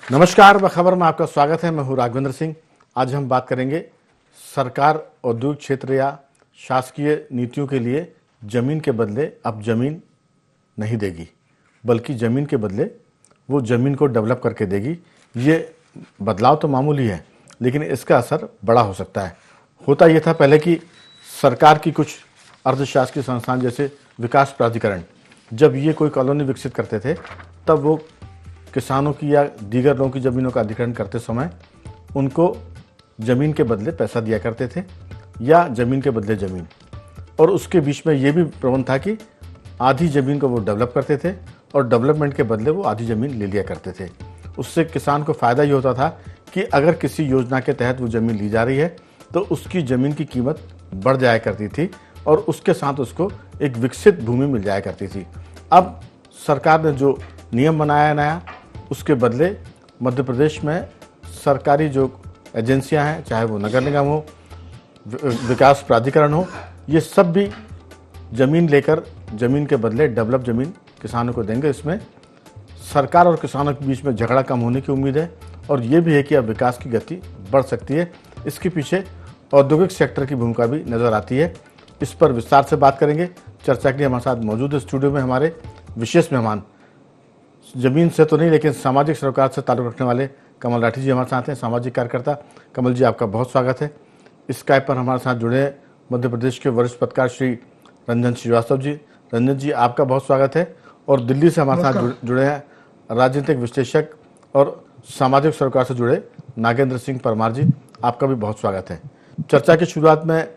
नमस्कार, खबर में आपका स्वागत है। मैं हूं राघवेंद्र सिंह। आज हम बात करेंगे सरकार औद्योगिक क्षेत्र या शासकीय नीतियों के लिए जमीन के बदले अब जमीन नहीं देगी, बल्कि जमीन के बदले वो जमीन को डेवलप करके देगी। ये बदलाव तो मामूली है, लेकिन इसका असर बड़ा हो सकता है। होता ये था पहले कि सरकार की कुछ अर्धशासकीय संस्थान जैसे विकास प्राधिकरण, जब ये कोई कॉलोनी विकसित करते थे, तब वो किसानों की या दीगर लोगों की ज़मीनों का अधिग्रहण करते समय उनको ज़मीन के बदले पैसा दिया करते थे या ज़मीन के बदले ज़मीन। और उसके बीच में ये भी प्रबंध था कि आधी ज़मीन को वो डेवलप करते थे और डेवलपमेंट के बदले वो आधी ज़मीन ले लिया करते थे। उससे किसान को फ़ायदा ये होता था कि अगर किसी योजना के तहत वो ज़मीन ली जा रही है तो उसकी ज़मीन की कीमत बढ़ जाया करती थी और उसके साथ उसको एक विकसित भूमि मिल जाया करती थी। अब सरकार ने जो नियम बनाया नया, उसके बदले मध्य प्रदेश में सरकारी जो एजेंसियां हैं, चाहे वो नगर निगम हो, विकास प्राधिकरण हो, ये सब भी ज़मीन लेकर ज़मीन के बदले डेवलप ज़मीन किसानों को देंगे। इसमें सरकार और किसानों के बीच में झगड़ा कम होने की उम्मीद है और ये भी है कि अब विकास की गति बढ़ सकती है। इसके पीछे औद्योगिक सेक्टर की भूमिका भी नज़र आती है। इस पर विस्तार से बात करेंगे। चर्चा के लिए हमारे साथ मौजूद है स्टूडियो में हमारे विशेष मेहमान, जमीन से तो नहीं लेकिन सामाजिक सरोकार से ताल्लुक़ रखने वाले कमल राठी जी हमारे साथ हैं, सामाजिक कार्यकर्ता। कमल जी, आपका बहुत स्वागत है। स्काइप पर हमारे साथ जुड़े हैं मध्य प्रदेश के वरिष्ठ पत्रकार श्री रंजन श्रीवास्तव जी। रंजन जी, आपका बहुत स्वागत है। और दिल्ली से हमारे साथ जुड़े हैं राजनीतिक विश्लेषक और सामाजिक सरोकार से जुड़े नागेंद्र सिंह परमार जी, आपका भी बहुत स्वागत है। चर्चा की शुरुआत में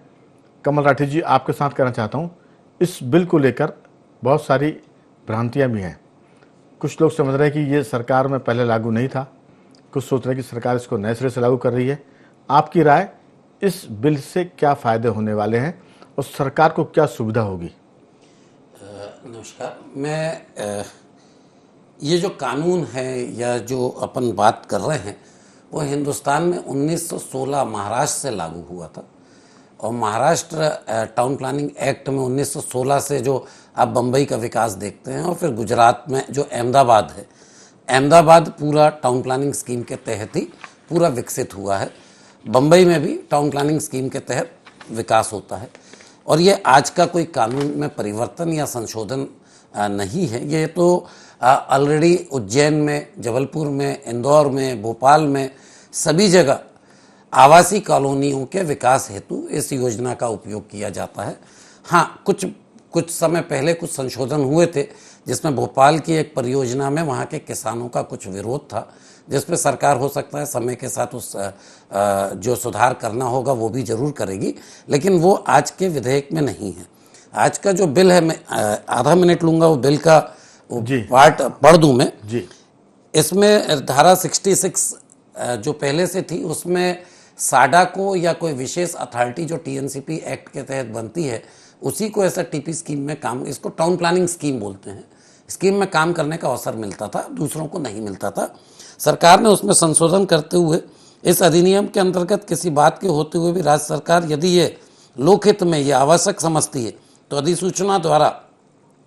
कमल राठी जी आपके साथ करना चाहता हूँ। इस बिल को लेकर बहुत सारी भ्रांतियाँ भी हैं। कुछ लोग समझ रहे हैं कि ये सरकार में पहले लागू नहीं था, कुछ सोच रहे हैं कि सरकार इसको नए सिरे से लागू कर रही है। आपकी राय, इस बिल से क्या फ़ायदे होने वाले हैं और सरकार को क्या सुविधा होगी? नमस्कार। मैं ये जो कानून है या जो अपन बात कर रहे हैं वो हिंदुस्तान में 1916 महाराष्ट्र से लागू हुआ था। और महाराष्ट्र टाउन प्लानिंग एक्ट में 1916 से जो आप बम्बई का विकास देखते हैं, और फिर गुजरात में जो अहमदाबाद है, अहमदाबाद पूरा टाउन प्लानिंग स्कीम के तहत ही पूरा विकसित हुआ है। बम्बई में भी टाउन प्लानिंग स्कीम के तहत विकास होता है। और ये आज का कोई कानून में परिवर्तन या संशोधन नहीं है। ये तो ऑलरेडी उज्जैन में, जबलपुर में, इंदौर में, भोपाल में, सभी जगह आवासीय कॉलोनियों के विकास हेतु इस योजना का उपयोग किया जाता है। हाँ, कुछ समय पहले कुछ संशोधन हुए थे, जिसमें भोपाल की एक परियोजना में वहाँ के किसानों का कुछ विरोध था, जिस पे सरकार हो सकता है समय के साथ उस जो सुधार करना होगा वो भी जरूर करेगी, लेकिन वो आज के विधेयक में नहीं है। आज का जो बिल है, मैं आधा मिनट लूँगा वो बिल का पार्ट पढ़ दूँ मैं जी। इसमें धारा 66 जो पहले से थी, उसमें साडा को या कोई विशेष अथॉरिटी जो टीएनसीपी एक्ट के तहत बनती है, उसी को ऐसा टीपी स्कीम में काम, इसको टाउन प्लानिंग स्कीम बोलते हैं, स्कीम में काम करने का अवसर मिलता था, दूसरों को नहीं मिलता था। सरकार ने उसमें संशोधन करते हुए इस अधिनियम के अंतर्गत किसी बात के होते हुए भी राज्य सरकार यदि ये लोकहित में ये आवश्यक समझती है तो अधिसूचना द्वारा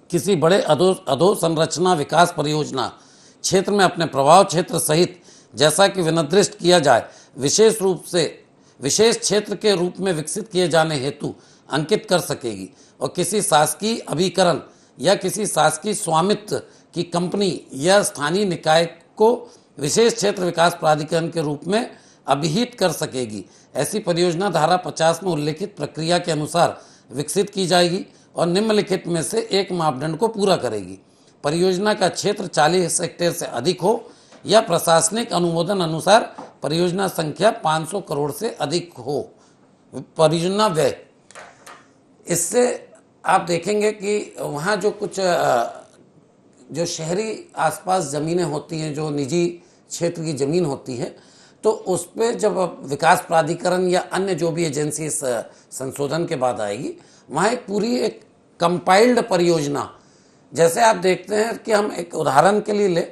किसी बड़े अधोसंरचना विकास परियोजना क्षेत्र में अपने प्रभाव क्षेत्र सहित, जैसा कि विनिर्दिष्ट किया जाए, विशेष रूप से विशेष क्षेत्र के रूप में विकसित किए जाने हेतु अंकित कर सकेगी। और किसी शासकीय अभिकरण या किसी शासकीय स्वामित्व की कंपनी या स्थानीय निकाय को विशेष क्षेत्र विकास प्राधिकरण के रूप में अभिहित कर सकेगी। ऐसी परियोजना धारा 50 में उल्लेखित प्रक्रिया के अनुसार विकसित की जाएगी और निम्नलिखित में से एक मापदंड को पूरा करेगी। परियोजना का क्षेत्र 40 हेक्टेयर से अधिक हो या प्रशासनिक अनुमोदन अनुसार परियोजना संख्या 500 करोड़ से अधिक हो। परियोजना व्यय, इससे आप देखेंगे कि वहाँ जो कुछ जो शहरी आसपास ज़मीनें होती हैं, जो निजी क्षेत्र की ज़मीन होती है, तो उस पर जब विकास प्राधिकरण या अन्य जो भी एजेंसी इस संशोधन के बाद आएगी, वहाँ एक पूरी एक कंपाइल्ड परियोजना, जैसे आप देखते हैं कि हम एक उदाहरण के लिए ले,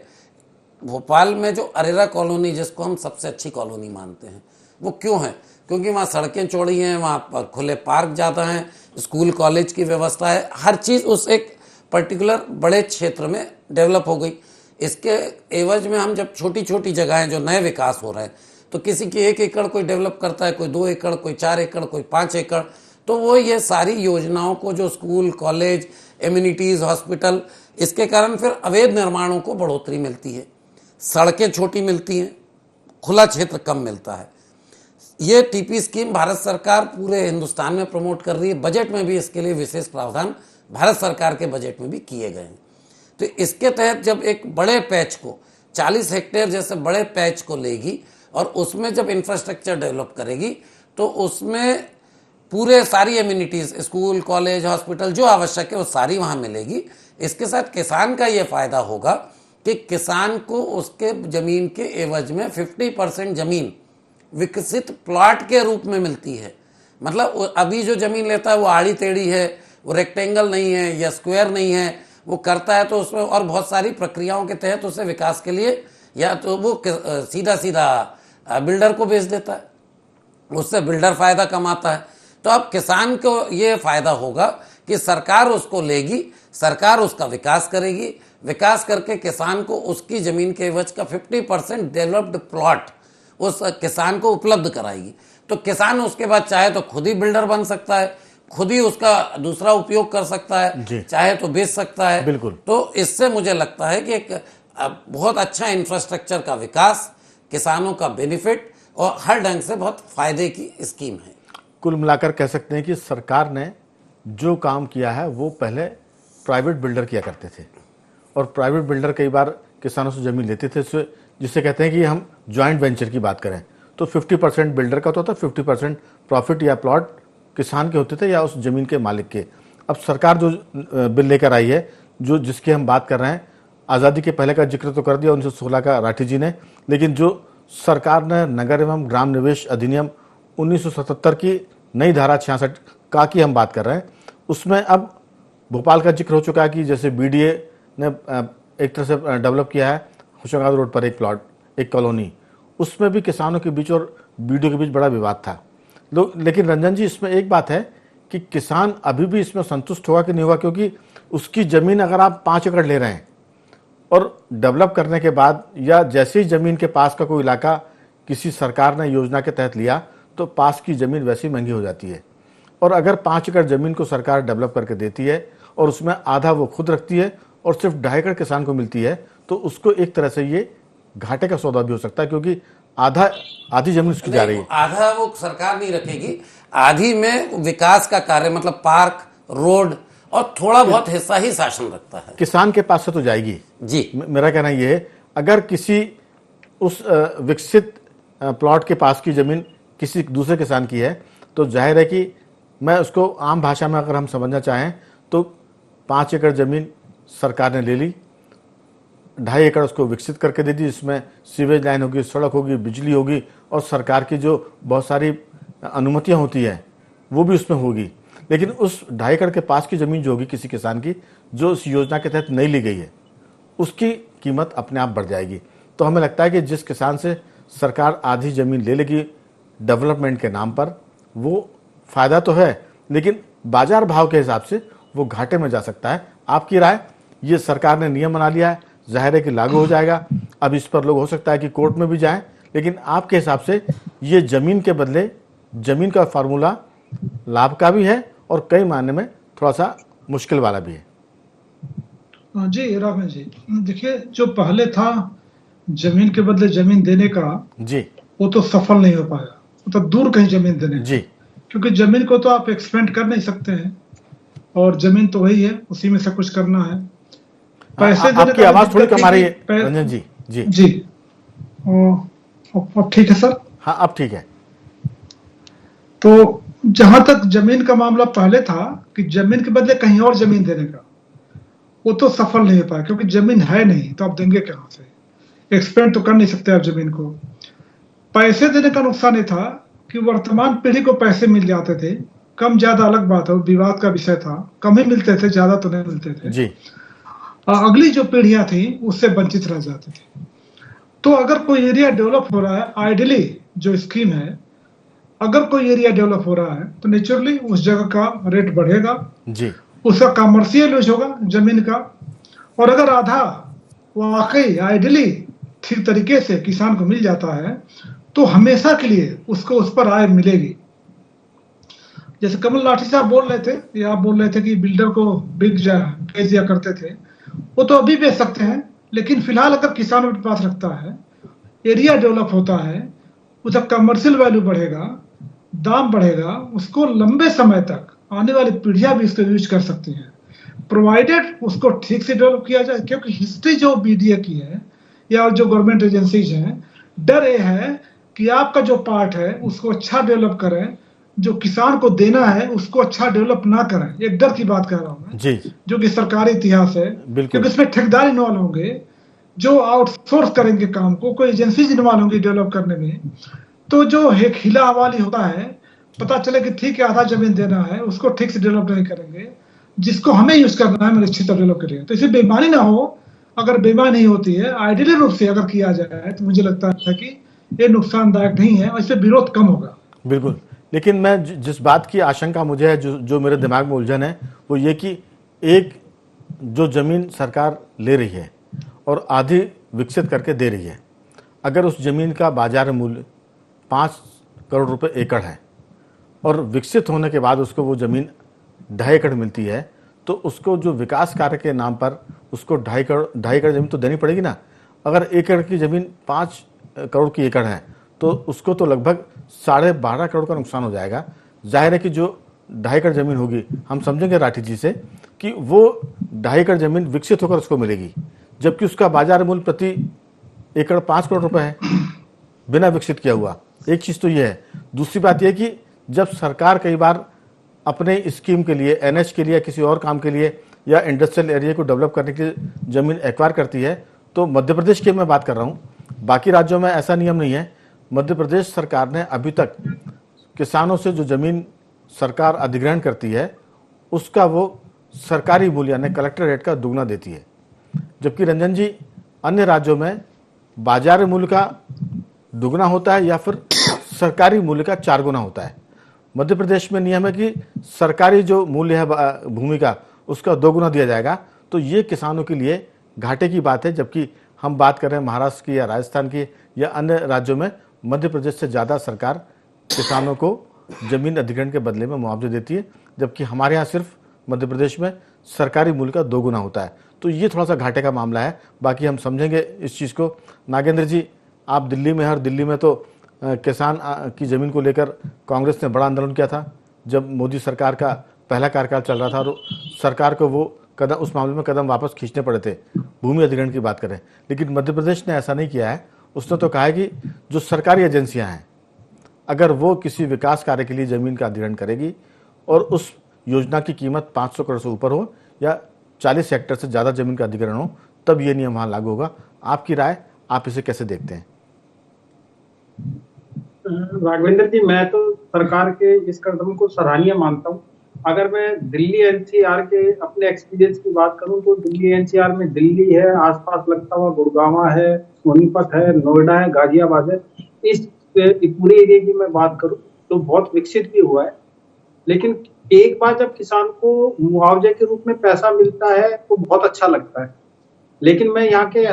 भोपाल में जो अरेरा कॉलोनी, जिसको हम सबसे अच्छी कॉलोनी मानते हैं, वो क्यों है? क्योंकि वहाँ सड़कें चौड़ी हैं, वहाँ खुले पार्क ज़्यादा हैं, स्कूल कॉलेज की व्यवस्था है, हर चीज़ उस एक पर्टिकुलर बड़े क्षेत्र में डेवलप हो गई। इसके एवज में हम जब छोटी छोटी जगहें जो नए विकास हो रहे हैं, तो किसी की 1 एकड़ कोई डेवलप करता है, कोई 2 एकड़, कोई 4 एकड़, कोई 5 एकड़, तो वो ये सारी योजनाओं को, जो स्कूल, कॉलेज, एम्यूनिटीज़, हॉस्पिटल, इसके कारण फिर अवैध निर्माणों को बढ़ोतरी मिलती है, सड़कें छोटी मिलती हैं, खुला क्षेत्र कम मिलता है। ये टीपी स्कीम भारत सरकार पूरे हिंदुस्तान में प्रमोट कर रही है। बजट में भी इसके लिए विशेष प्रावधान भारत सरकार के बजट में भी किए गए हैं। तो इसके तहत जब एक बड़े पैच को, 40 हेक्टेयर जैसे बड़े पैच को लेगी और उसमें जब इंफ्रास्ट्रक्चर डेवलप करेगी, तो उसमें पूरे सारी एम्यूनिटीज़, स्कूल, कॉलेज, हॉस्पिटल जो आवश्यक है वो सारी वहाँ मिलेगी। इसके साथ किसान का ये फ़ायदा होगा कि किसान को उसके ज़मीन के एवज में 50% ज़मीन विकसित प्लॉट के रूप में मिलती है। मतलब अभी जो ज़मीन लेता है वो आड़ी टेढ़ी है, वो रेक्टेंगल नहीं है या स्क्वायर नहीं है, वो करता है तो उसमें और बहुत सारी प्रक्रियाओं के तहत उसे विकास के लिए या तो वो सीधा सीधा बिल्डर को बेच देता है, उससे बिल्डर फ़ायदा कमाता है। तो अब किसान को ये फ़ायदा होगा कि सरकार उसको लेगी, सरकार उसका विकास करेगी, विकास करके किसान को उसकी ज़मीन के एवज का 50% डेवलप्ड प्लॉट उस किसान को उपलब्ध कराएगी। तो किसान उसके बाद चाहे तो खुद ही बिल्डर बन सकता है, खुद ही उसका दूसरा उपयोग कर सकता है, चाहे तो बेच सकता है। बिल्कुल। तो इससे मुझे लगता है कि एक बहुत अच्छा इंफ्रास्ट्रक्चर का विकास, किसानों का बेनिफिट और हर ढंग से बहुत फायदे की स्कीम है। कुल मिलाकर कह सकते हैं कि सरकार ने जो काम किया है वो पहले प्राइवेट बिल्डर किया करते थे, और प्राइवेट बिल्डर कई बार किसानों से ज़मीन लेते थे, जिससे कहते हैं कि हम जॉइंट वेंचर की बात करें तो 50% बिल्डर का होता था, 50% प्रॉफिट या प्लॉट किसान के होते थे या उस ज़मीन के मालिक के। अब सरकार जो बिल लेकर आई है, जो जिसकी हम बात कर रहे हैं, आज़ादी के पहले का जिक्र तो कर दिया 1916 का राठी जी ने, लेकिन जो सरकार ने नगर एवं ग्राम निवेश अधिनियम 1977 की नई धारा 66 का की हम बात कर रहे हैं, उसमें अब भोपाल का जिक्र हो चुका है कि जैसे बीडीए ने एक तरह से डेवलप किया है होशंगाबाद रोड पर एक प्लॉट, एक कॉलोनी, उसमें भी किसानों के बीच और बीडीओ के बीच बड़ा विवाद था। लेकिन रंजन जी, इसमें एक बात है कि किसान अभी भी इसमें संतुष्ट होगा कि नहीं होगा, क्योंकि उसकी ज़मीन अगर आप 5 एकड़ ले रहे हैं और डेवलप करने के बाद या जैसे ही ज़मीन के पास का कोई इलाका किसी सरकार ने योजना के तहत लिया तो पास की ज़मीन वैसे ही महंगी हो जाती है। और अगर 5 एकड़ ज़मीन को सरकार डेवलप करके देती है और उसमें आधा वो खुद रखती है और सिर्फ 2.5 एकड़ किसान को मिलती है, तो उसको एक तरह से ये घाटे का सौदा भी हो सकता है, क्योंकि आधी ज़मीन उसकी जा रही है। आधा वो सरकार नहीं रखेगी, आधी में विकास का कार्य, मतलब पार्क, रोड और थोड़ा बहुत हिस्सा ही शासन रखता है। किसान के पास से तो जाएगी जी। मेरा कहना ये है, अगर किसी उस विकसित प्लॉट के पास की ज़मीन किसी दूसरे किसान की है तो जाहिर है कि मैं उसको आम भाषा में अगर हम समझना चाहें तो 5 एकड़ ज़मीन सरकार ने ले ली, 2.5 एकड़ उसको विकसित करके दे दी, जिसमें सीवेज लाइन होगी, सड़क होगी, बिजली होगी और सरकार की जो बहुत सारी अनुमतियां होती हैं वो भी उसमें होगी। लेकिन उस 2.5 एकड़ के पास की ज़मीन जो होगी किसी किसान की, जो इस योजना के तहत नहीं ली गई है, उसकी कीमत अपने आप बढ़ जाएगी। तो हमें लगता है कि जिस किसान से सरकार आधी ज़मीन ले लेगी डेवलपमेंट के नाम पर, वो फ़ायदा तो है, लेकिन बाजार भाव के हिसाब से वो घाटे में जा सकता है। आपकी राय? ये सरकार ने नियम बना लिया है, जाहिर है कि लागू हो जाएगा, अब इस पर लोग हो सकता है कि कोर्ट में भी जाएं, लेकिन आपके हिसाब से ये ज़मीन के बदले ज़मीन का फार्मूला लाभ का भी है और कई मायने में थोड़ा सा मुश्किल वाला भी है? जी राघव जी, देखिए, जो पहले था जमीन के बदले जमीन देने का जी, वो तो सफल नहीं हो पाया, वो तो दूर कहीं जमीन देने जी, क्योंकि जमीन को तो आप एक्सपेंड कर नहीं सकते हैं और जमीन तो वही है, उसी में सब कुछ करना है। पैसे देने आपकी आवाज थोड़ी कम आ रही है रंजन जी। जी जी, अब ठीक है सर? हाँ, अब ठीक है। तो जहां तक जमीन का मामला पहले था कि जमीन के बदले कहीं और जमीन देने का, वो तो सफल नहीं हो पाया क्योंकि जमीन है नहीं, तो आप देंगे कहां से? एक्सपेंड तो कर नहीं सकते आप जमीन को। पैसे देने का नुकसान ये था कि वर्तमान पीढ़ी को पैसे मिल जाते थे, कम ज्यादा अलग बात है, विवाद का विषय था, कम ही मिलते थे, ज्यादा तो नहीं मिलते थे जी। अगली जो पीढ़ियां थी उससे वंचित रह जाती थी। तो अगर कोई एरिया डेवलप हो रहा है, आइडियली जो स्कीम है, अगर कोई एरिया डेवलप हो रहा है तो नेचुरली उस जगह का रेट बढ़ेगा जी, उसका कमर्शियल यूज होगा जमीन का, और अगर आधा वाकई आइडियली ठीक तरीके से किसान को मिल जाता है तो हमेशा के लिए उसको उस पर आय मिलेगी। जैसे कमल लाठी साहब बोल रहे थे या आप बोल रहे थे कि बिल्डर को बेच दिया करते थे, वो तो अभी बेच सकते हैं, लेकिन फिलहाल अगर किसान अपने पास रखता है, एरिया डेवलप होता है, उसका कमर्शियल वैल्यू बढ़ेगा, दाम बढ़ेगा, उसको लंबे समय तक आने वाली पीढ़ियां भी इसको यूज कर सकती हैं, प्रोवाइडेड उसको ठीक से डेवलप किया जाए। क्योंकि हिस्ट्री जो बीडीए की है या जो गवर्नमेंट एजेंसीज हैं, डर ये है कि आपका जो पार्ट है उसको अच्छा डेवलप करें, जो किसान को देना है उसको अच्छा डेवलप ना करें। एक डर की बात कर रहा हूं मैं, जी जो कि सरकारी इतिहास है, बिल्कुल। क्योंकि इसमें ठेकेदार इन्वॉल्व होंगे, जो आउटसोर्स करेंगे काम को, कोई एजेंसीज इन्वॉल्व होंगी डेवलप करने में। तो जो एक हिला हवाली होता है, पता चले कि ठीक है आधा जमीन देना है, उसको ठीक से डेवलप नहीं करेंगे, जिसको हमें यूज करना है अच्छी तरह डेवलप करेंगे, तो इसे बेईमानी ना हो। अगर बेईमानी नहीं होती है, आइडियली रूप से अगर किया जाए, तो मुझे लगता है कि ये नुकसानदायक नहीं है और इससे विरोध कम होगा। बिल्कुल, लेकिन मैं जिस बात की आशंका मुझे है, जो मेरे दिमाग में उलझन है, वो ये कि एक जो ज़मीन सरकार ले रही है और आधी विकसित करके दे रही है, अगर उस ज़मीन का बाजार मूल्य 5 करोड़ रुपए एकड़ है और विकसित होने के बाद उसको वो ज़मीन 2.5 एकड़ मिलती है, तो उसको जो विकास कार्य के नाम पर उसको 2.5 एकड़ ज़मीन तो देनी पड़ेगी ना। अगर 1 एकड़ की ज़मीन 5 करोड़ की एकड़ है, तो उसको तो लगभग 12.5 करोड़ का नुकसान हो जाएगा। जाहिर है कि जो 2.5 एकड़ ज़मीन होगी, हम समझेंगे राठी जी से कि वो 2.5 एकड़ ज़मीन विकसित होकर उसको मिलेगी, जबकि उसका बाजार मूल्य प्रति एकड़ 5 करोड़ रुपए है, बिना विकसित किया हुआ। एक चीज़ तो ये है। दूसरी बात यह कि जब सरकार कई बार अपने स्कीम के लिए, एनएच के लिए, किसी और काम के लिए या इंडस्ट्रियल एरिया को डेवलप करने के लिए ज़मीन एक्वायर करती है, तो मध्य प्रदेश की मैं बात कर रहा हूँ, बाकी राज्यों में ऐसा नियम नहीं है। मध्य प्रदेश सरकार ने अभी तक किसानों से जो ज़मीन सरकार अधिग्रहण करती है, उसका वो सरकारी मूल्य यानी कलेक्टर रेट का दुगना देती है, जबकि रंजन जी अन्य राज्यों में बाजार मूल्य का दुगना होता है या फिर सरकारी मूल्य का 4 गुना होता है। मध्य प्रदेश में नियम है कि सरकारी जो मूल्य है भूमि का, उसका 2 गुना दिया जाएगा। तो ये किसानों के लिए घाटे की बात है, जबकि हम बात कर रहे हैं महाराष्ट्र की या राजस्थान की या अन्य राज्यों में मध्य प्रदेश से ज़्यादा सरकार किसानों को ज़मीन अधिग्रहण के बदले में मुआवजे देती है, जबकि हमारे यहाँ सिर्फ मध्य प्रदेश में सरकारी मूल्य का 2 गुना होता है। तो ये थोड़ा सा घाटे का मामला है, बाकी हम समझेंगे इस चीज़ को। नागेंद्र जी, आप दिल्ली में, हर दिल्ली में तो किसान की ज़मीन को लेकर कांग्रेस ने बड़ा आंदोलन किया था जब मोदी सरकार का पहला कार्यकाल चल रहा था, और सरकार को वो कदम, उस मामले में कदम वापस खींचने पड़े थे, भूमि अधिग्रहण की बात करें। लेकिन मध्य प्रदेश ने ऐसा नहीं किया है। उसने तो कहा है कि जो सरकारी एजेंसियां हैं, अगर वो किसी विकास कार्य के लिए ज़मीन का अधिग्रहण करेगी और उस योजना की कीमत 500 करोड़ से ऊपर हो या 40 हेक्टेयर से ज़्यादा ज़मीन का अधिग्रहण हो, तब ये नियम वहाँ लागू होगा। आपकी राय, आप इसे कैसे देखते हैं? राघवेंद्र जी, मैं तो सरकार के इस कदम को सराहनीय मानता हूँ। अगर मैं दिल्ली एनसीआर के अपने एक्सपीरियंस की बात करूं तो दिल्ली एनसीआर में दिल्ली है, आसपास लगता हुआ गुड़गांव है, सोनीपत है, नोएडा है, गाजियाबाद है। इस पूरे एरिया की मैं बात करूं तो बहुत विकसित भी हुआ है। लेकिन एक बार जब किसान को मुआवजे के रूप में पैसा मिलता है तो बहुत अच्छा लगता है। लेकिन मैं यहाँ के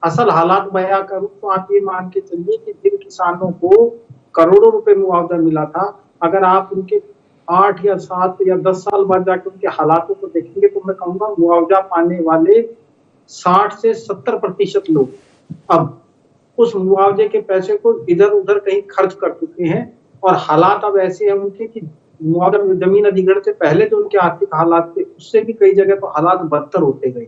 असल हालात बयां करूं तो आप ये मान के चलिए कि जिन किसानों को करोड़ों रुपए मुआवजा मिला था, अगर आप उनके 8 या 7 या 10 साल बाद जाकर उनके हालातों को देखेंगे तो मैं कहूंगा मुआवजा पाने वाले 60 से 70% लोग अब उस मुआवजे के पैसे को इधर उधर कहीं खर्च कर चुके हैं, और हालात अब ऐसे हैं उनके कि मुआवजा जमीन अधिग्रहण से पहले जो उनके आर्थिक हालात थे, उससे भी कई जगह तो हालात बदतर होते गए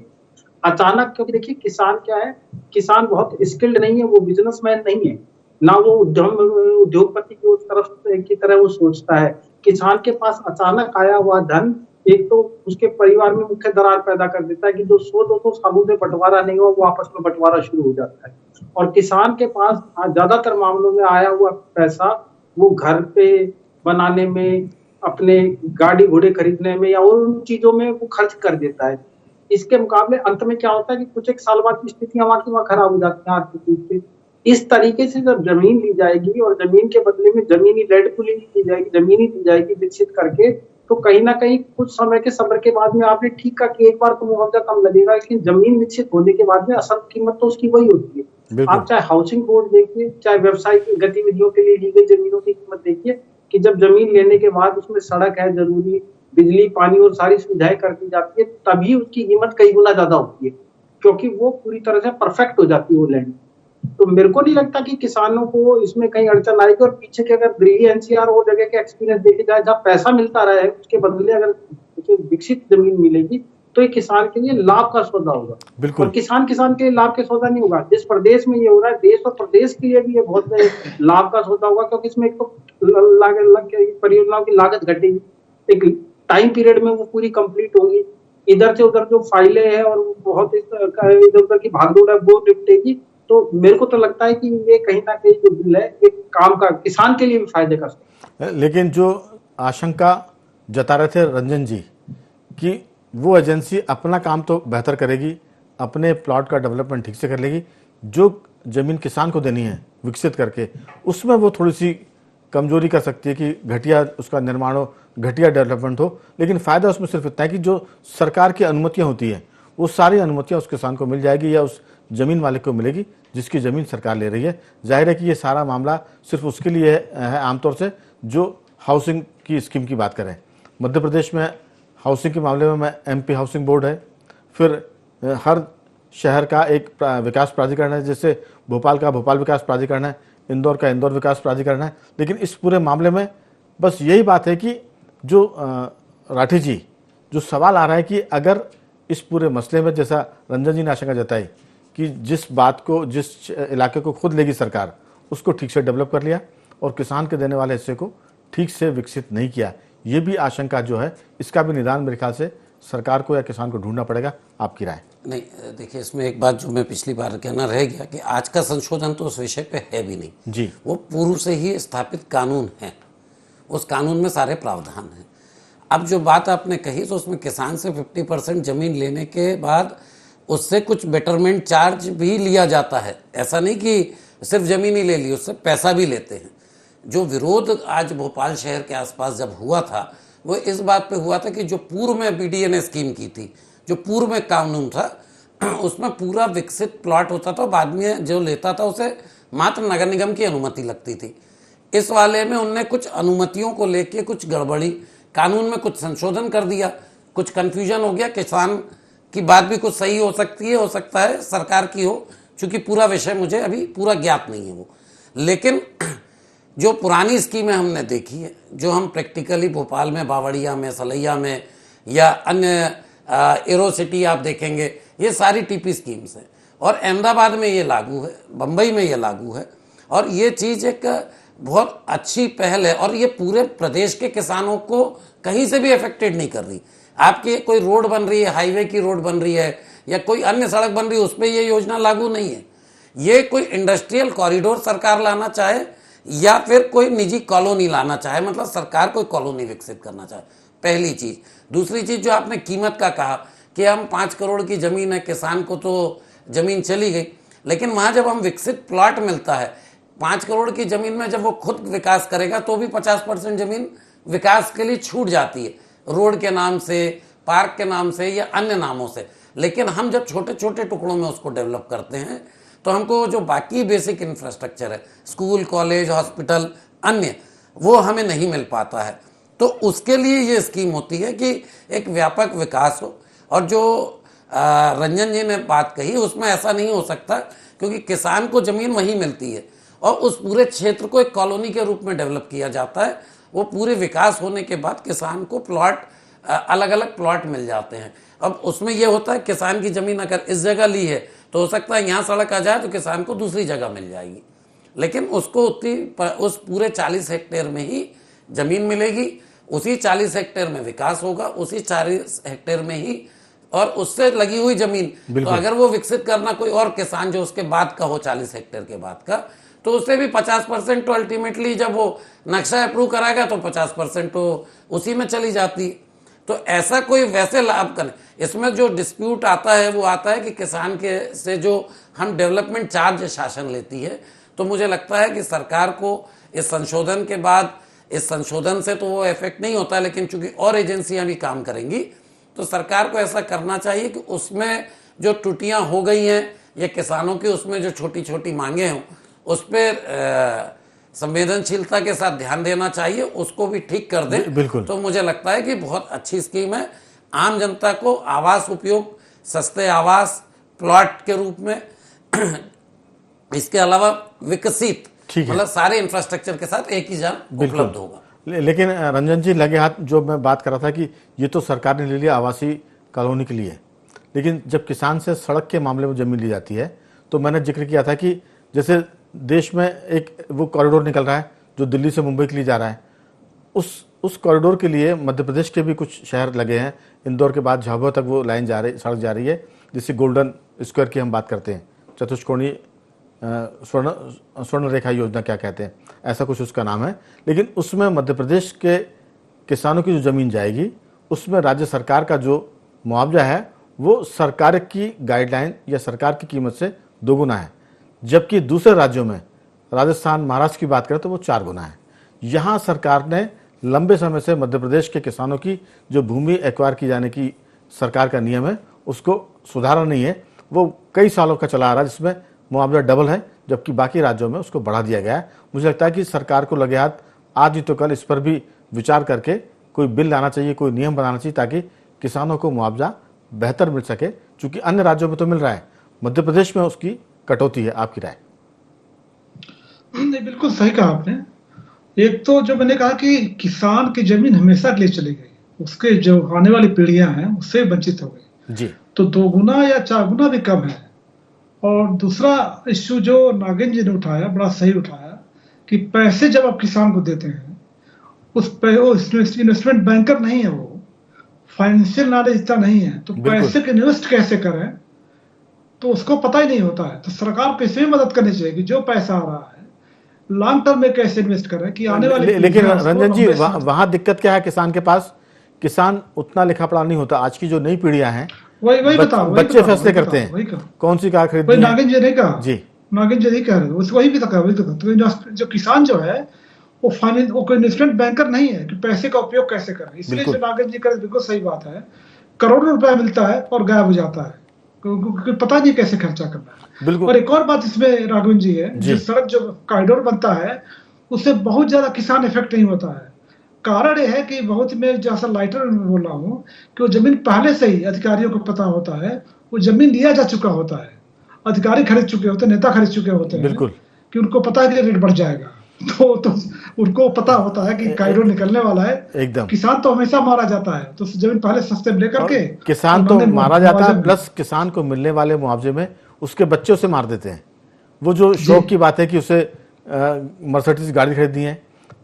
अचानक। क्योंकि देखिए किसान क्या है, किसान बहुत स्किल्ड नहीं है, वो बिजनेसमैन नहीं है, ना वो उद्योगपति की उस तरफ की तरह वो सोचता है। किसान के पास अचानक आया हुआ धन एक तो उसके परिवार में मुख्य दरार पैदा कर देता है कि जो 100-200 सालों से बंटवारा नहीं हुआ वो आपस में बंटवारा शुरू हो जाता है। और किसान के पास ज्यादातर मामलों में आया हुआ पैसा वो घर पे बनाने में, अपने गाड़ी घोड़े खरीदने में या और उन चीजों में वो खर्च कर देता है। इसके मुकाबले अंत में क्या होता है कि कुछ एक साल बाद स्थितियां वहां की वहां खराब हो जाती हैं आर्थिक रूप से। इस तरीके से जब जमीन ली जाएगी और जमीन के बदले में जमीनी लैंड पूलिंग की जाएगी, जमीनी दी जाएगी विकसित करके, तो कहीं ना कहीं कुछ समय के सब्र के बाद में आपने ठीक कहा कि एक बार तो मुआवजा कम लगेगा, लेकिन जमीन विकसित होने के बाद में असल कीमत तो उसकी वही होती है। बिल्कुल। आप चाहे हाउसिंग बोर्ड देखिए, चाहे व्यवसायिक गतिविधियों के लिए ली गई जमीनों की कीमत देखिए, कि जब जमीन लेने के बाद उसमें सड़क है जरूरी, बिजली पानी और सारी सुविधाएं कर दी जाती है, तभी उसकी कीमत कई गुना ज्यादा होती है, क्योंकि वो पूरी तरह से परफेक्ट हो जाती है वो लैंड। तो मेरे को नहीं लगता कि किसानों को इसमें कहीं अड़चन आएगी। और पीछे के अगर दिल्ली एनसीआर और जगह के एक्सपीरियंस देखे जाए जहाँ पैसा मिलता रहा है, उसके बदले अगर विकसित जमीन मिलेगी तो ये किसान के लिए लाभ का सौदा होगा। बिल्कुल। और किसान के लिए लाभ का सौदा नहीं होगा। जिस प्रदेश में ये हो रहा है, देश और प्रदेश के लिए भी ये बहुत लाभ का सौदा होगा, क्योंकि इसमें एक तो परियोजनाओं की लागत घटेगी, एक टाइम पीरियड में वो पूरी कंप्लीट होगी, इधर से उधर जो फाइलें हैं और बहुत इधर उधर की भागदौड़ है वो निपटेगी। तो मेरे को तो लगता है कि ये कहीं ना कहीं जो बिल है एक काम का किसान के लिए भी फायदे का सकता है। लेकिन जो आशंका जता रहे थे रंजन जी कि वो एजेंसी अपना काम तो बेहतर करेगी, अपने प्लॉट का डेवलपमेंट ठीक से कर लेगी, जो जमीन किसान को देनी है विकसित करके उसमें वो थोड़ी सी कमजोरी कर सकती है कि घटिया उसका निर्माण हो, घटिया डेवलपमेंट हो, लेकिन फ़ायदा उसमें सिर्फ इतना है कि जो सरकार की अनुमतियां होती हैं वो सारी अनुमतियां उस किसान को मिल जाएगी या उस ज़मीन मालिक को मिलेगी जिसकी ज़मीन सरकार ले रही है। जाहिर है कि ये सारा मामला सिर्फ उसके लिए है आमतौर से जो हाउसिंग की स्कीम की बात करें। मध्य प्रदेश में हाउसिंग के मामले में एमपी हाउसिंग बोर्ड है, फिर हर शहर का एक विकास प्राधिकरण है, जैसे भोपाल का भोपाल विकास प्राधिकरण है, इंदौर का इंदौर विकास प्राधिकरण है। लेकिन इस पूरे मामले में बस यही बात है कि जो राठी जी जो सवाल आ रहा है कि अगर इस पूरे मसले में, जैसा रंजन जी ने आशंका जताई कि जिस बात को, जिस इलाके को खुद लेगी सरकार, उसको ठीक से डेवलप कर लिया और किसान के देने वाले हिस्से को ठीक से विकसित नहीं किया, ये भी आशंका जो है इसका भी निदान मेरे ख्याल से सरकार को या किसान को ढूंढना पड़ेगा। आपकी राय? नहीं, देखिए इसमें एक बात जो मैं पिछली बार कहना रह गया कि आज का संशोधन तो उस विषय पे है भी नहीं जी। वो पूर्व से ही स्थापित कानून है, उस कानून में सारे प्रावधान हैं। अब जो बात आपने कही तो उसमें किसान से 50% जमीन लेने के बाद उससे कुछ बेटरमेंट चार्ज भी लिया जाता है। ऐसा नहीं कि सिर्फ जमीन ही ले ली, उससे पैसा भी लेते हैं। जो विरोध आज भोपाल शहर के आसपास जब हुआ था वो इस बात पे हुआ था कि जो पूर्व में बीडीए ने स्कीम की थी, जो पूर्व में कानून था, उसमें पूरा विकसित प्लॉट होता था, बाद में जो लेता था उसे मात्र नगर निगम की अनुमति लगती थी। इस वाले में उनने कुछ अनुमतियों को लेके कुछ गड़बड़ी, कानून में कुछ संशोधन कर दिया, कुछ कन्फ्यूजन हो गया। किसान की बात भी कुछ सही हो सकती है, हो सकता है सरकार की हो, चूंकि पूरा विषय मुझे अभी पूरा ज्ञात नहीं है वो। लेकिन जो पुरानी स्कीमें हमने देखी है, जो हम प्रैक्टिकली भोपाल में, बावड़िया में, सलैया में या अन्य एरो सिटी आप देखेंगे, ये सारी टीपी स्कीम्स हैं और अहमदाबाद में ये लागू है, बम्बई में ये लागू है। और ये चीज़ एक बहुत अच्छी पहल है और ये पूरे प्रदेश के किसानों को कहीं से भी अफेक्टेड नहीं कर रही। आपकी कोई रोड बन रही है, हाईवे की रोड बन रही है या कोई अन्य सड़क बन रही है, उस पर ये योजना लागू नहीं है। ये कोई इंडस्ट्रियल कॉरिडोर सरकार लाना चाहे या फिर कोई निजी कॉलोनी लाना चाहे, मतलब सरकार कोई कॉलोनी विकसित करना चाहे, पहली चीज़। दूसरी चीज़ जो आपने कीमत का कहा कि हम 5 करोड़ की ज़मीन है, किसान को तो ज़मीन चली गई, लेकिन वहाँ जब हम विकसित प्लॉट मिलता है 5 करोड़ की ज़मीन में, जब वो खुद विकास करेगा तो भी 50% ज़मीन विकास के लिए छूट जाती है, रोड के नाम से, पार्क के नाम से या अन्य नामों से। लेकिन हम जब छोटे छोटे टुकड़ों में उसको डेवलप करते हैं तो हमको जो बाकी बेसिक इंफ्रास्ट्रक्चर है, स्कूल, कॉलेज, हॉस्पिटल, अन्य, वो हमें नहीं मिल पाता है। तो उसके लिए ये स्कीम होती है कि एक व्यापक विकास हो। और जो रंजन जी ने बात कही उसमें ऐसा नहीं हो सकता, क्योंकि किसान को ज़मीन वहीं मिलती है और उस पूरे क्षेत्र को एक कॉलोनी के रूप में डेवलप किया जाता है। वो पूरे विकास होने के बाद किसान को प्लॉट, अलग अलग प्लॉट मिल जाते हैं। अब उसमें यह होता है किसान की ज़मीन अगर इस जगह ली है तो हो सकता है यहाँ सड़क आ जाए तो किसान को दूसरी जगह मिल जाएगी, लेकिन उसको उस पूरे 40 हेक्टेयर में ही ज़मीन मिलेगी, उसी 40 हेक्टेयर में विकास होगा, उसी 40 हेक्टेयर में ही, और उससे लगी हुई ज़मीन। तो अगर वो विकसित करना कोई और किसान जो उसके बाद का हो, 40 हेक्टेयर के बाद का, तो उससे भी 50% तो अल्टीमेटली जब वो नक्शा अप्रूव कराएगा तो 50% तो उसी में चली जाती है। तो ऐसा कोई वैसे लाभ करें, इसमें जो डिस्प्यूट आता है वो आता है कि किसान के से जो हम डेवलपमेंट चार्ज शासन लेती है। तो मुझे लगता है कि सरकार को इस संशोधन के बाद इस संशोधन से तो वो इफेक्ट नहीं होता, लेकिन चूंकि और एजेंसियां भी काम करेंगी तो सरकार को ऐसा करना चाहिए कि उसमें जो त्रुटियां हो गई हैं या किसानों की उसमें जो छोटी छोटी मांगे हों उस पर संवेदनशीलता के साथ ध्यान देना चाहिए, उसको भी ठीक कर दें। बिल्कुल। तो मुझे लगता है कि बहुत अच्छी स्कीम है। आम जनता को आवास उपयोग, सस्ते आवास प्लॉट के रूप में, इसके अलावा विकसित मतलब सारे इंफ्रास्ट्रक्चर के साथ एक ही जगह उपलब्ध होगा। लेकिन रंजन जी, लगे हाथ जो मैं बात कर रहा था कि ये तो सरकार ने ले लिया आवासीय कॉलोनी के लिए, लेकिन जब किसान से सड़क के मामले में जमीन ली जाती है तो मैंने जिक्र किया था कि जैसे देश में एक वो कॉरिडोर निकल रहा है जो दिल्ली से मुंबई के लिए जा रहा है, उस कॉरिडोर के लिए मध्य प्रदेश के भी कुछ शहर लगे हैं। इंदौर के बाद झाबुआ तक वो लाइन जा रही, सड़क जा रही है, जिससे गोल्डन स्क्वायर की हम बात करते हैं, चतुष्कोणीय स्वर्ण रेखा योजना क्या कहते हैं, ऐसा कुछ उसका नाम है। लेकिन उसमें मध्य प्रदेश के किसानों की जो ज़मीन जाएगी उसमें राज्य सरकार का जो मुआवजा है वो सरकार की गाइडलाइन या सरकार की कीमत से 2 गुना है, जबकि दूसरे राज्यों में राजस्थान, महाराष्ट्र की बात करें तो वो 4 गुना है। यहाँ सरकार ने लंबे समय से मध्य प्रदेश के किसानों की जो भूमि एक्वायर की जाने की सरकार का नियम है उसको सुधारा नहीं है। वो कई सालों का चला आ रहा है जिसमें मुआवजा डबल है, जबकि बाकी राज्यों में उसको बढ़ा दिया गया है। मुझे लगता है कि सरकार को लगे हाथ आज ही तो कल इस पर भी विचार करके कोई बिल लाना चाहिए, कोई नियम बनाना चाहिए ताकि किसानों को मुआवजा बेहतर मिल सके, क्योंकि अन्य राज्यों में तो मिल रहा है, मध्य प्रदेश में उसकी कटौती है। आपकी राय? नहीं, बिल्कुल सही कहा आपने। एक तो जो मैंने कहा कि किसान की जमीन हमेशा के लिए चली गई, उसके जो आने वाली पीढ़ियां हैं उससे वंचित हो गई जी, तो 2 गुना या 4 गुना भी कम है। और दूसरा इश्यू जो नागिन जी ने उठाया, बड़ा सही उठाया कि पैसे जब आप किसान को देते हैं उस पे वो इन्वेस्टमेंट बैंकर नहीं है, वो फाइनेंशियल नॉलेज इतना नहीं है, तो पैसे के इन्वेस्ट कैसे करें तो उसको पता ही नहीं होता है। तो सरकार को इसमें मदद करनी चाहिए कि जो पैसा आ रहा है लॉन्ग टर्म में कैसे इन्वेस्ट करें कि आने वाले। लेकिन रंजन जी, वहां दिक्कत क्या है किसान के पास? किसान उतना लिखा पढ़ा नहीं होता। आज की जो नई पीढ़ियां हैं वही बताओ, बच्चे फैसले करते हैं कौन सी कार खरीदनी है। नागिन जी ने कहा, जी, नागिन जी नहीं कह रहे, वही भी तो वही तो जो किसान जो है वो फाइनेंस, वो कोई इन्वेस्टमेंट बैंकर नहीं है कि पैसे का उपयोग कैसे करें। इसलिए जो नागिन जी कर बिल्कुल सही बात है, करोड़ों रुपया मिलता है और गायब हो जाता है क्योंकि पता नहीं कैसे खर्चा करना है। और एक और बात इसमें राघवन जी है, जो सड़क जो कॉरिडोर बनता है उससे बहुत ज्यादा किसान इफेक्ट नहीं होता है। कारण यह है कि बहुत में जैसा लाइटर में बोल रहा हूँ कि वो जमीन पहले से ही अधिकारियों को पता होता है, वो जमीन लिया जा चुका होता है, अधिकारी खरीद चुके होते हैं, नेता खरीद चुके होते हैं, बिल्कुल, कि उनको पता है कि रेट बढ़ जाएगा, तो उनको पता होता है कि कॉरिडोर निकलने वाला है एकदम। किसान तो हमेशा मारा जाता है, तो जमीन पहले सस्ते में लेकर के किसान तो मारा जाता है, प्लस किसान को मिलने वाले मुआवजे में उसके बच्चे उसे मार देते हैं। वो जो शौक की बात है कि उसे मर्सिडीज गाड़ी खरीदनी है,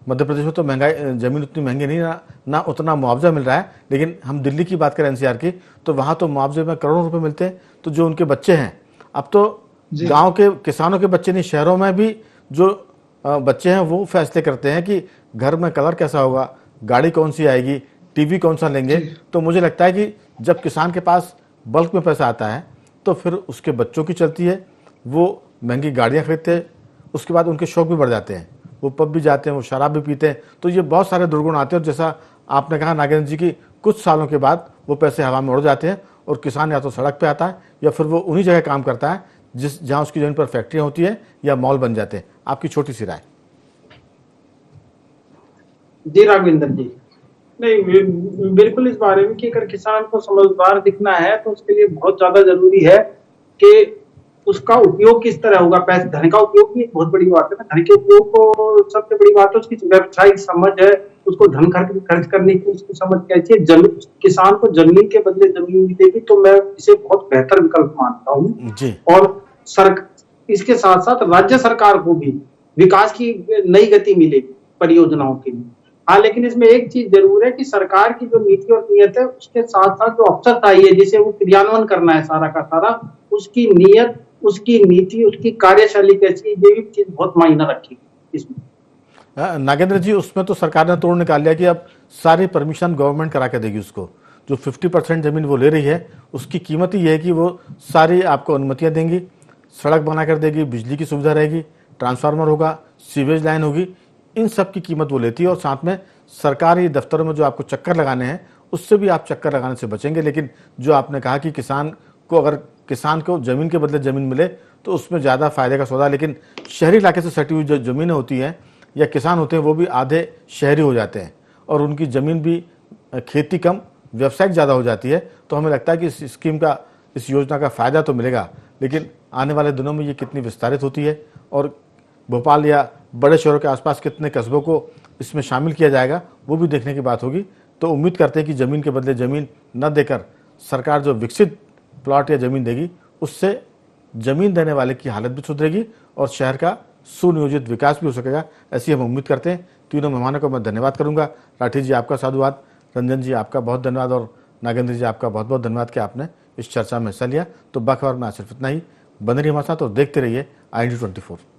मध्य प्रदेश में तो महंगाई, जमीन उतनी महंगी नहीं, ना उतना मुआवजा मिल रहा है। लेकिन हम दिल्ली की बात करें, एनसीआर की, तो वहाँ तो मुआवजे में करोड़ों रुपए मिलते हैं। तो जो उनके बच्चे हैं, अब तो गांव के किसानों के बच्चे नहीं, शहरों में भी जो बच्चे हैं वो फैसले करते हैं कि घर में कलर कैसा होगा, गाड़ी कौन सी आएगी, टीवी कौन सा लेंगे। तो मुझे लगता है कि जब किसान के पास बल्क में पैसा आता है तो फिर उसके बच्चों की चलती है, वो महंगी गाड़ियाँ खरीदते हैं, उसके बाद उनके शौक भी बढ़ जाते हैं, वो पब भी जाते हैं, वो शराब भी पीते हैं। तो ये बहुत सारे दुर्गुण आते हैं। और जैसा आपने कहा नागेंद्र जी की, कुछ सालों के बाद वो पैसे हवा में उड़ जाते हैं और किसान या तो सड़क पे आता है या फिर वो उन्हीं जगह काम करता है जहाँ उसकी जमीन पर फैक्ट्रियाँ होती है या मॉल बन जाते हैं। आपकी छोटी सी राय? जी राघवेंद्र जी, नहीं बिल्कुल इस बारे में कि अगर किसान को समझदार दिखना है तो उसके लिए बहुत ज्यादा जरूरी है कि उसका उपयोग किस तरह होगा। पैसे, धन का उपयोग भी एक बहुत बड़ी बात है। धन के उपयोग को सबसे बड़ी बात है उसकी व्यावसायिक समझ है, उसको धन खर्च करने की उसकी समझ कैसी है। जमीन, किसान को जमीन के बदले जमीन मिलेगी तो मैं इसे बहुत बेहतर विकल्प मानता हूँ। और इसके साथ साथ राज्य सरकार को भी विकास की नई गति मिलेगी परियोजनाओं के लिए। हाँ, लेकिन इसमें एक चीज जरूर है कि सरकार की जो नीति और नीयत है उसके साथ साथ जो अफसरशाही है जिसे वो क्रियान्वयन करना है सारा का सारा, उसकी नीयत, उसकी नीति, उसकी कार्यशैली कैसी, ये भी चीज बहुत मायना रखेगी इसमें। नागेंद्र जी, उसमें तो सरकार ने तोड़ निकाल लिया कि अब सारी परमिशन गवर्नमेंट करा के देगी उसको। जो 50% जमीन वो ले रही है उसकी कीमत ही है कि वो सारी आपको अनुमतियां देंगी, सड़क बना कर देगी, बिजली की सुविधा रहेगी, ट्रांसफार्मर होगा, सीवेज लाइन होगी। इन सब की कीमत वो लेती है। और साथ में सरकारी दफ्तरों में जो आपको चक्कर लगाने हैं उससे भी आप चक्कर लगाने से बचेंगे। लेकिन जो आपने कहा कि किसान को ज़मीन के बदले ज़मीन मिले तो उसमें ज़्यादा फायदे का सौदा। लेकिन शहरी इलाके से सटी हुई जो ज़मीनें होती हैं या किसान होते हैं वो भी आधे शहरी हो जाते हैं और उनकी ज़मीन भी खेती कम व्यावसायिक ज़्यादा हो जाती है। तो हमें लगता है कि इस स्कीम का, इस योजना का फ़ायदा तो मिलेगा, लेकिन आने वाले दिनों में ये कितनी विस्तारित होती है और भोपाल या बड़े शहरों के आसपास कितने कस्बों को इसमें शामिल किया जाएगा वो भी देखने की बात होगी। तो उम्मीद करते हैं कि ज़मीन के बदले ज़मीन न देकर सरकार जो विकसित प्लॉट या ज़मीन देगी उससे ज़मीन देने वाले की हालत भी सुधरेगी और शहर का सुनियोजित विकास भी हो सकेगा, ऐसी हम उम्मीद करते हैं। तीनों मेहमानों को मैं धन्यवाद करूंगा। राठी जी आपका साधुवाद, रंजन जी आपका बहुत धन्यवाद और नागेंद्र जी आपका बहुत बहुत धन्यवाद कि आपने इस चर्चा में हिस्सा लिया। तो बखबर में आज सिर्फ इतना ही। बने रहिए हमारे साथ और देखते रहिए IND24।